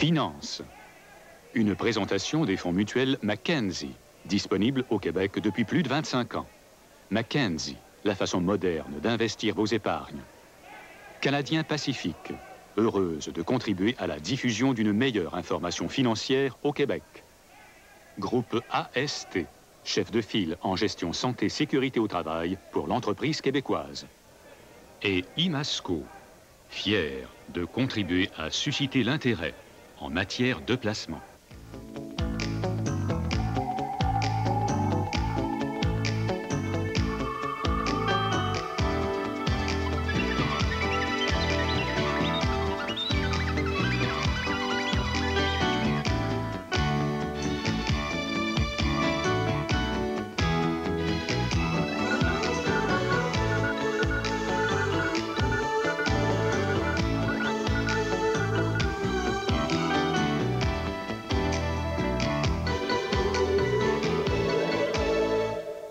Finance. Une présentation des fonds mutuels Mackenzie, disponible au Québec depuis plus de 25 ans. Mackenzie, la façon moderne d'investir vos épargnes. Canadien Pacifique, heureuse de contribuer à la diffusion d'une meilleure information financière au Québec. Groupe AST, chef de file en gestion santé-sécurité au travail pour l'entreprise québécoise. Et Imasco, fier de contribuer à susciter l'intérêt en matière de placement.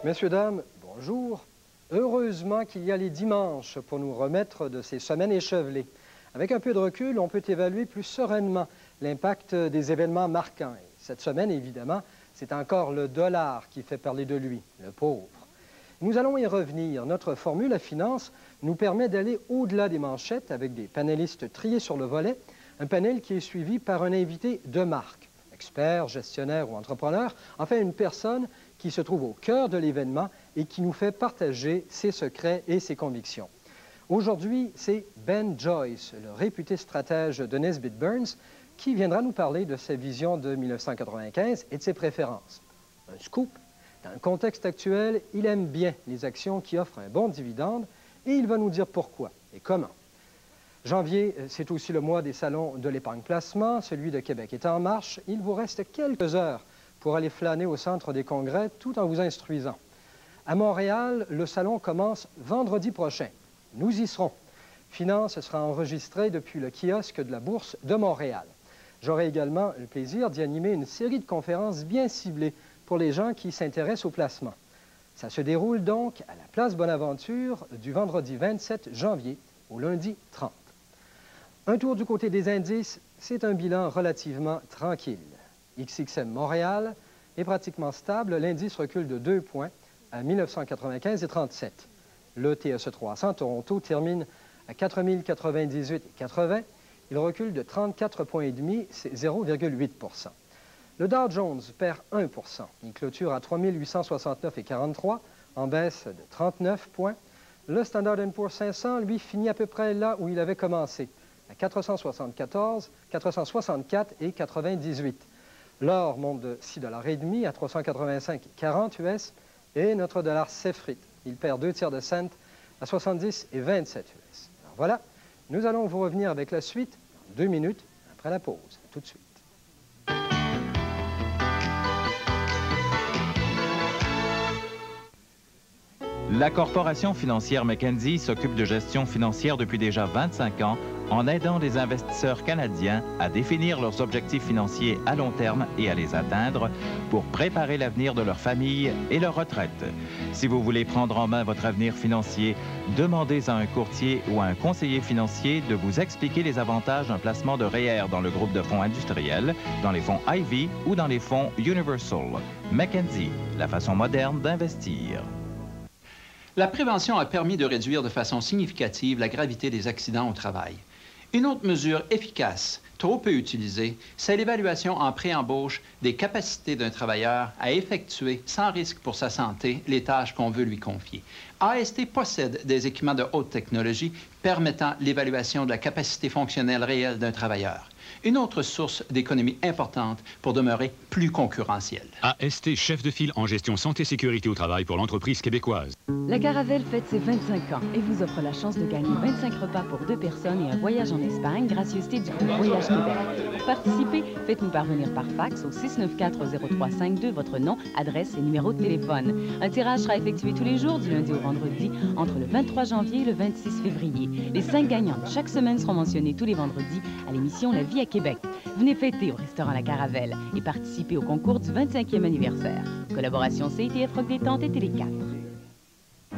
Messieurs, dames, bonjour. Heureusement qu'il y a les dimanches pour nous remettre de ces semaines échevelées. Avec un peu de recul, on peut évaluer plus sereinement l'impact des événements marquants. Et cette semaine, évidemment, c'est encore le dollar qui fait parler de lui, le pauvre. Nous allons y revenir. Notre formule à finance nous permet d'aller au-delà des manchettes avec des panélistes triés sur le volet, un panel qui est suivi par un invité de marque, expert, gestionnaire ou entrepreneur, enfin une personne qui se trouve au cœur de l'événement et qui nous fait partager ses secrets et ses convictions. Aujourd'hui, c'est Ben Joyce, le réputé stratège de Nesbitt Burns, qui viendra nous parler de sa vision de 1995 et de ses préférences. Un scoop, dans le contexte actuel, il aime bien les actions qui offrent un bon dividende et il va nous dire pourquoi et comment. Janvier, c'est aussi le mois des salons de l'épargne-placement, celui de Québec est en marche. Il vous reste quelques heures pour aller flâner au centre des congrès tout en vous instruisant. À Montréal, le salon commence vendredi prochain. Nous y serons. Finance sera enregistrée depuis le kiosque de la Bourse de Montréal. J'aurai également le plaisir d'y animer une série de conférences bien ciblées pour les gens qui s'intéressent au placement. Ça se déroule donc à la place Bonaventure du vendredi 27 janvier au lundi 30. Un tour du côté des indices, c'est un bilan relativement tranquille. XXM Montréal est pratiquement stable. L'indice recule de 2 points à 1995,37. Le TSE 300 Toronto termine à 4098,80. Il recule de 34,5 points, c'est 0,8 %. Le Dow Jones perd 1 %. Il clôture à 3869,43, en baisse de 39 points. Le Standard & Poor's 500, lui, finit à peu près là où il avait commencé, à 464,98. L'or monte de 6,5 $ à 385,40 US et notre dollar s'effrite. Il perd 2 tiers de cent à 70,27 US. Alors voilà, nous allons vous revenir avec la suite en 2 minutes après la pause. À tout de suite. La corporation financière Mackenzie s'occupe de gestion financière depuis déjà 25 ans en aidant les investisseurs canadiens à définir leurs objectifs financiers à long terme et à les atteindre pour préparer l'avenir de leur famille et leur retraite. Si vous voulez prendre en main votre avenir financier, demandez à un courtier ou à un conseiller financier de vous expliquer les avantages d'un placement de REER dans le groupe de fonds industriels, dans les fonds Ivy ou dans les fonds Universal. Mackenzie, la façon moderne d'investir. La prévention a permis de réduire de façon significative la gravité des accidents au travail. Une autre mesure efficace, trop peu utilisée, c'est l'évaluation en pré-embauche des capacités d'un travailleur à effectuer, sans risque pour sa santé, les tâches qu'on veut lui confier. AST possède des équipements de haute technologie permettant l'évaluation de la capacité fonctionnelle réelle d'un travailleur. Une autre source d'économie importante pour demeurer plus concurrentiel. AST, chef de file en gestion santé-sécurité au travail pour l'entreprise québécoise. La Caravelle fête ses 25 ans et vous offre la chance de gagner 25 repas pour 2 personnes et un voyage en Espagne, gracieuseté du groupe Voyage Québec. Pour participer, faites-nous parvenir par fax au 694-0352 votre nom, adresse et numéro de téléphone. Un tirage sera effectué tous les jours, du lundi au vendredi, entre le 23 janvier et le 26 février. Les 5 gagnants de chaque semaine seront mentionnés tous les vendredis à l'émission La Vie à Québec. Venez fêter au restaurant La Caravelle et participer au concours du 25e anniversaire. Collaboration CITF Rock Détente et Télé 4.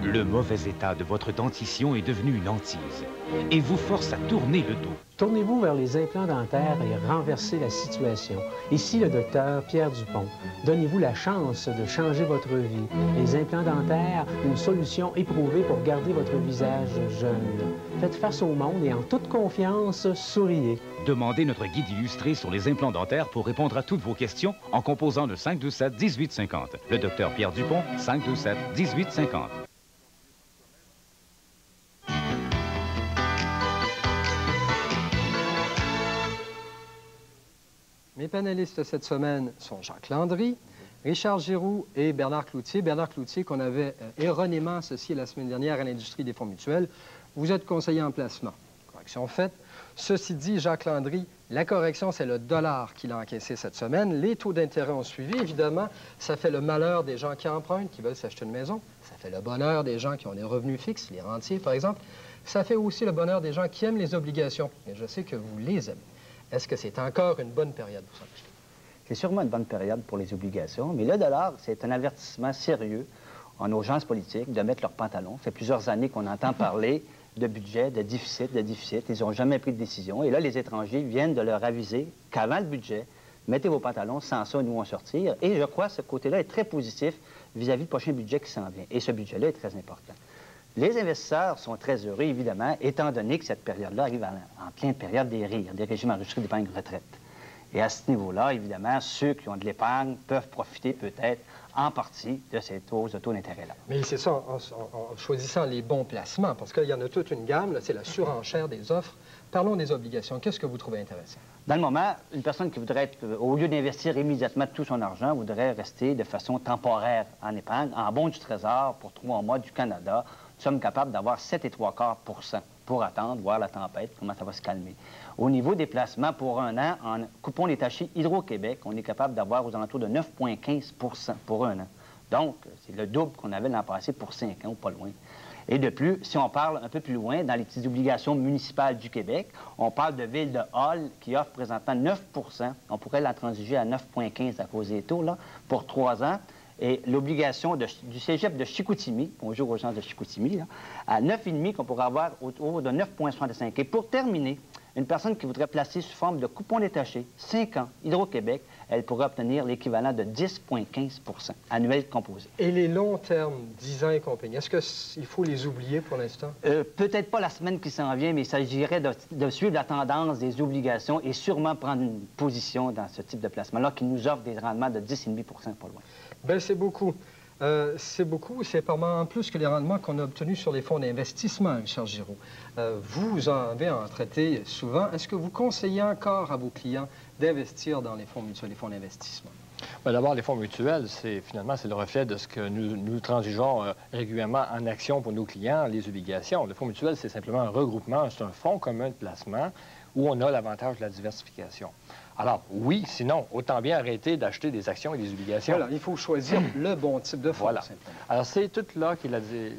Le mauvais état de votre dentition est devenu une hantise et vous force à tourner le dos. Tournez-vous vers les implants dentaires et renversez la situation. Ici le docteur Pierre Dupont. Donnez-vous la chance de changer votre vie. Les implants dentaires, une solution éprouvée pour garder votre visage jeune. Faites face au monde et en toute confiance, souriez. Demandez notre guide illustré sur les implants dentaires pour répondre à toutes vos questions en composant le 527-1850. Le docteur Pierre Dupont, 527-1850. Mes panélistes cette semaine sont Jacques Landry, Richard Giroux et Bernard Cloutier. Bernard Cloutier, qu'on avait erronément associé la semaine dernière à l'industrie des fonds mutuels. Vous êtes conseiller en placement. Correction faite. Ceci dit, Jacques Landry, la correction, c'est le dollar qu'il a encaissé cette semaine. Les taux d'intérêt ont suivi. Évidemment, ça fait le malheur des gens qui empruntent, qui veulent s'acheter une maison. Ça fait le bonheur des gens qui ont des revenus fixes, les rentiers, par exemple. Ça fait aussi le bonheur des gens qui aiment les obligations. Et je sais que vous les aimez. Est-ce que c'est encore une bonne période pour ça? C'est sûrement une bonne période pour les obligations, mais le dollar, c'est un avertissement sérieux en urgence politique de mettre leurs pantalons. Ça fait plusieurs années qu'on entend parler de budget, de déficit, de déficit. Ils n'ont jamais pris de décision. Et là, les étrangers viennent de leur aviser qu'avant le budget, mettez vos pantalons, sans ça, nous, on sortir. Et je crois que ce côté-là est très positif vis-à-vis du prochain budget qui s'en vient. Et ce budget-là est très important. Les investisseurs sont très heureux, évidemment, étant donné que cette période-là arrive en pleine période des RIR, des régimes enregistrés d'épargne retraite. Et à ce niveau-là, évidemment, ceux qui ont de l'épargne peuvent profiter peut-être en partie de ces taux d'intérêt-là. Mais c'est ça, en choisissant les bons placements, parce qu'il y en a toute une gamme, c'est la surenchère des offres. Parlons des obligations. Qu'est-ce que vous trouvez intéressant? Dans le moment, une personne qui voudrait être, au lieu d'investir immédiatement tout son argent, voudrait rester de façon temporaire en épargne, en bons du Trésor pour 3 mois du Canada. Nous sommes capables d'avoir 7,75 % pour attendre, voir la tempête, comment ça va se calmer. Au niveau des placements pour un an, en coupon détaché Hydro-Québec, on est capable d'avoir aux alentours de 9,15 % pour un an. Donc, c'est le double qu'on avait l'an passé pour 5 ans, ou pas loin. Et de plus, si on parle un peu plus loin, dans les petites obligations municipales du Québec, on parle de Ville de Hall qui offre présentement 9 %. On pourrait la transiger à 9,15 à cause des taux, là, pour 3 ans. Et l'obligation du cégep de Chicoutimi, bonjour aux gens de Chicoutimi, là, à 9,5 qu'on pourrait avoir autour de 9,65. Et pour terminer, une personne qui voudrait placer sous forme de coupon détaché, 5 ans, Hydro-Québec, elle pourrait obtenir l'équivalent de 10,15 % annuel composé. Et les longs termes, 10 ans et compagnie, est-ce qu'il faut les oublier pour l'instant? Peut-être pas la semaine qui s'en vient, mais il s'agirait de suivre la tendance des obligations et sûrement prendre une position dans ce type de placement-là qui nous offre des rendements de 10,5 % pas loin. Bien, c'est beaucoup. C'est pas mal plus que les rendements qu'on a obtenus sur les fonds d'investissement, Richard Giroux. Vous en avez en traité souvent. Est-ce que vous conseillez encore à vos clients d'investir dans les fonds mutuels, les fonds d'investissement? D'abord, les fonds mutuels, finalement, c'est le reflet de ce que nous transigeons régulièrement en action pour nos clients, les obligations. Le fonds mutuel, c'est simplement un regroupement, c'est un fonds commun de placement où on a l'avantage de la diversification. Alors, oui, sinon, autant bien arrêter d'acheter des actions et des obligations. Voilà, il faut choisir le bon type de fonds, voilà. Simplement. Alors, c'est tout là qu'il a dit.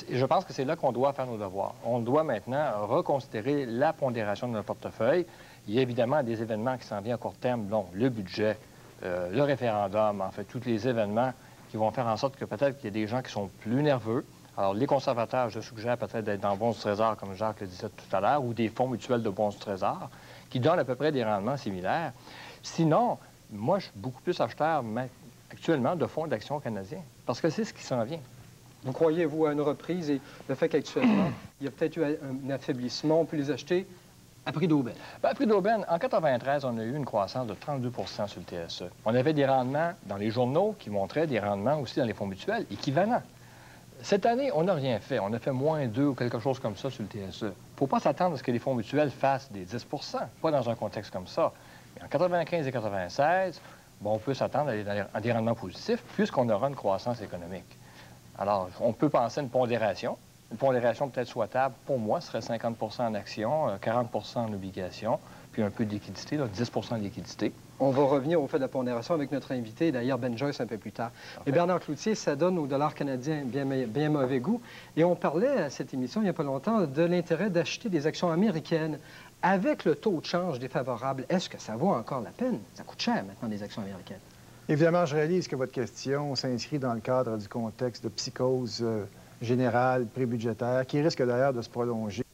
Je pense que c'est là qu'on doit faire nos devoirs. On doit maintenant reconsidérer la pondération de notre portefeuille. Il y a évidemment des événements qui s'en viennent à court terme, dont le budget, le référendum, en fait, tous les événements qui vont faire en sorte que peut-être qu'il y a des gens qui sont plus nerveux. Alors, les conservateurs, je suggère peut-être d'être dans Bons du Trésor, comme Jacques le disait tout à l'heure, ou des fonds mutuels de Bons du Trésor, qui donnent à peu près des rendements similaires. Sinon, moi, je suis beaucoup plus acheteur actuellement de fonds d'action canadiens, parce que c'est ce qui s'en vient. Vous croyez-vous à une reprise et le fait qu'actuellement, il y a peut-être eu un affaiblissement, on peut les acheter à prix d'aubaine? À prix d'aubaine, en 1993, on a eu une croissance de 32 % sur le TSE. On avait des rendements dans les journaux qui montraient des rendements aussi dans les fonds mutuels équivalents. Cette année, on n'a rien fait. On a fait moins 2 ou quelque chose comme ça sur le TSE. Il ne faut pas s'attendre à ce que les fonds mutuels fassent des 10 %, pas dans un contexte comme ça. Mais en 95 et 96, bon, on peut s'attendre à des rendements positifs puisqu'on aura une croissance économique. Alors, on peut penser à une pondération. Une pondération peut-être souhaitable, pour moi, serait 50 % en actions, 40 % en obligations, puis un peu de liquidité, 10 % de liquidité. On va revenir au fait de la pondération avec notre invité, d'ailleurs Ben Joyce, un peu plus tard. Et Bernard Cloutier, ça donne au dollar canadien bien mauvais goût. Et on parlait à cette émission, il n'y a pas longtemps, de l'intérêt d'acheter des actions américaines. Avec le taux de change défavorable, est-ce que ça vaut encore la peine? Ça coûte cher maintenant, des actions américaines. Évidemment, je réalise que votre question s'inscrit dans le cadre du contexte de psychose général, prébudgétaire, qui risque d'ailleurs de se prolonger.